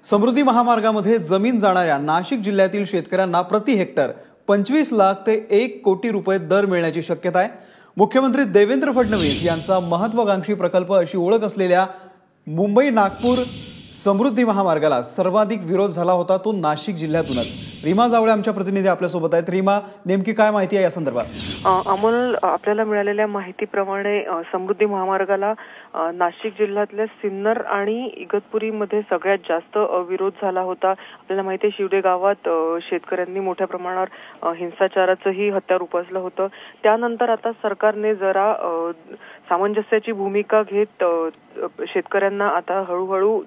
समृद्धी महामार्गामध्ये जमीन जाणाऱ्या नाशिक जिल्ह्यातील शेतकऱ्यांना प्रति हेक्टर 25 लाख ते 1 कोटी रुपये दर मिळण्याची शक्यता आहे। मुख्यमंत्री देवेंद्र फडणवीस यांचा महत्त्वाकांक्षी प्रकल्प अशी ओळख असलेल्या मुंबई नागपूर समृद्धी महामार्गाला सर्वाधिक विरोध झाला होता तो नाशिक जिल्ह्यातूनच। रीमा जावळे आमच्या प्रतिनिधी आपल्या सोबत आहेत। रीमा, नेमकी काय माहिती आहे या संदर्भात? अमोल, आपल्याला मिळालेल्या माहितीप्रमाणे समृद्धी महामार्गाला नाशिक जिल्ह्यातल्या सिन्नर आणि इगतपुरीमध्ये सगळ्यात जास्त विरोध झाला होता। आपल्याला माहिती आहे शिवडे गावात शेतकऱ्यांनी मोठ्या प्रमाणावर हिंसाचाराचंही हत्यार उपसलं होतं। त्यानंतर आता सरकारने जरा सामंजस्याची भूमिका घेत शेतकऱ्यांना आता हळूहळू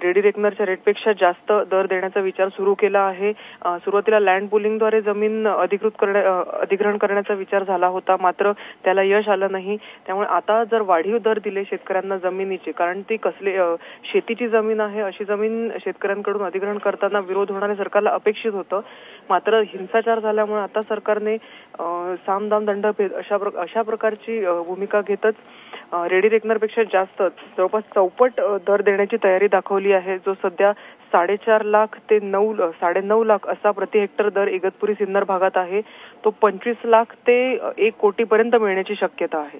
रेडी रेकनरच्या रेटपेक्षा जास्त दर देण्याचा विचार सुरू केला आहे। सुरुवातीला लँड पुलिंगद्वारे जमीन अधिग्रहण करण्याचा विचार झाला होता, मात्र त्याला यश आलं नाही। त्यामुळे आता जर वाढीव दर दिले शेतकऱ्यांना जमिनीचे, कारण ती शेतीची जमीन आहे, अशी जमीन शेतकऱ्यांकडून अधिग्रहण करताना विरोध होणारे सरकारला अपेक्षित होतं। मात्र हिंसाचार झाल्यामुळे आता सरकारने सामदाम दंडभेद अशा प्रकारची भूमिका घेतच रेडी रेकनरपेक्षा जास्त जवळपास चौपट दर देण्याची तयारी दाखवली आहे, जो सध्या 4.5 लाख ते 9.5 लाख असा प्रति हेक्टर दर इगतपुरी सिन्नर भागात आहे। तो 25 लाख ते 1 कोटी पर्यंत मिळण्याची शक्यता आहे।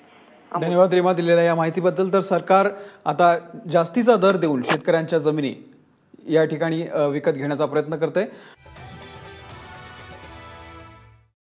धन्यवाद रीमा दिलेल्या या माहितीबद्दल। तर सरकार आता जास्तीचा दर देऊन शेतकऱ्यांच्या जमिनी या ठिकाणी विकत घेण्याचा प्रयत्न करते।